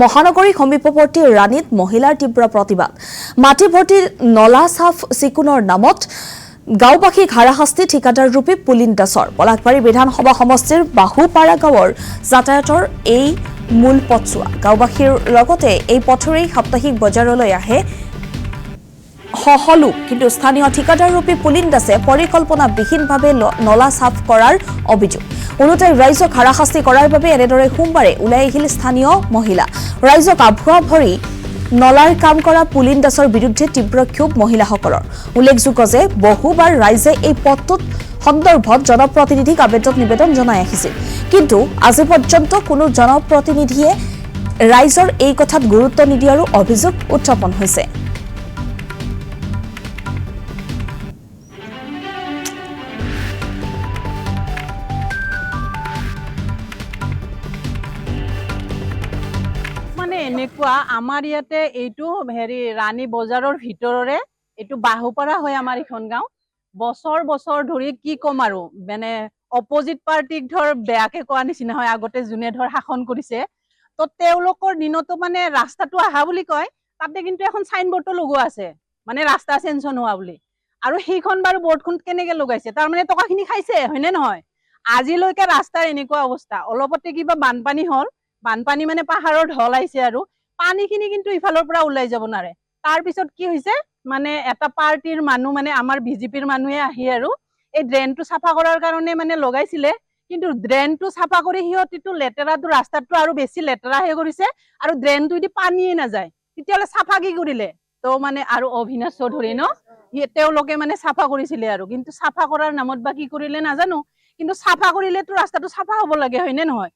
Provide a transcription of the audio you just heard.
মহানগৰী সমীপৱৰ্তী ৰাণীত মহিলাৰ তীব্ৰ প্ৰতিবাদ। মাটি ভৰ্তি নলা চাফ চিকুণৰ নামত গাঁওবাসীক হাৰাশাস্তি ঠিকাদাৰ ৰূপী পুলিন দাসৰ। পলাশবাৰী বিধানসভা সমষ্টিৰ বাহুপাৰা গাঁৱৰ যাতায়াতৰ এই মূল পথছোৱা। গাঁওবাসীৰ লগতে এই পথৰেই সাপ্তাহিক বজাৰলৈ আহে সকলো, কিন্তু স্থানীয় ঠিকাদাৰ ৰূপী পুলিন দাসে পৰিকল্পনাবিহীনভাৱে নলা চাফ কৰাৰ অভিযোগ। ওলোটাই ৰাইজক হাৰাশাস্তি কৰাৰ বাবে এনেদৰে সোমবাৰে ওলাই আহিল স্থানীয় মহিলা। ৰাইজক আভুৱা ভৰি নলাৰ কাম কৰা পুলিন দাসৰ বিৰুদ্ধে তীব্ৰ ক্ষোভ মহিলাসকলৰ। উল্লেখযোগ্য যে বহুবাৰ ৰাইজে এই পথটোত সন্দৰ্ভত জনপ্ৰতিনিধিক নিবেদন জনাই আহিছিল, কিন্তু আজি পৰ্যন্ত কোনো জনপ্ৰতিনিধিয়ে ৰাইজৰ এই কথাত গুৰুত্ব নিদিয়াৰো অভিযোগ উত্থাপন হৈছে। এনেকুৱা আমাৰ ইয়াতে এইটো ৰাণী বজাৰৰ ভিতৰৰে এইটো বাহুপাৰা হয় আমাৰ এখন গাঁও। বছৰ বছৰ ধৰি কি ক'ম আৰু মানে অপজিট পাৰ্টিক ধৰ বেয়াকে কোৱা নিচিনা হয়, আগতে যোনে ধৰ শাসন কৰিছে। তো তেওঁলোকৰ দিনতো মানে ৰাস্তাটো আহা বুলি কয়, তাতে কিন্তু এখন চাইনবোৰ্ডটো লগোৱা আছে মানে ৰাস্তা চেঞ্চন হোৱা বুলি। আৰু সেইখন বাৰু বৰ্ডখন কেনেকে লগাইছে, তাৰমানে টকাখিনি খাইছে, হয়নে নহয়? আজিলৈকে ৰাস্তাৰ এনেকুৱা অৱস্থা। অলপতে কিবা বানপানী হ'ল, বানপানী মানে পাহাৰৰ ঢল আহিছে আৰু পানীখিনি কিন্তু ইফালৰ পৰা ওলাই যাব নোৱাৰে। তাৰ পিছত কি হৈছে, মানে এটা পাৰ্টিৰ মানুহ মানে আমাৰ বিজেপিৰ মানুহে আহি আৰু এই ড্ৰেইনটো চাফা কৰাৰ কাৰণে মানে লগাইছিলে, কিন্তু ড্ৰেইনটো চাফা কৰি সিহঁতিটো লেতেৰাটো ৰাস্তাটো আৰু বেছি লেতেৰাহে কৰিছে, আৰু ড্ৰেইনটো দি পানীয়ে নাযায়। তেতিয়াহ'লে চাফা কি কৰিলে? তো মানে আৰু অভিনাশ চৌধুৰী তেওঁলোকে মানে চাফা কৰিছিলে আৰু, কিন্তু চাফা কৰাৰ নামত বা কি কৰিলে নাজানো, কিন্তু চাফা কৰিলেতো ৰাস্তাটো চাফা হ'ব লাগে, হয়নে নহয়?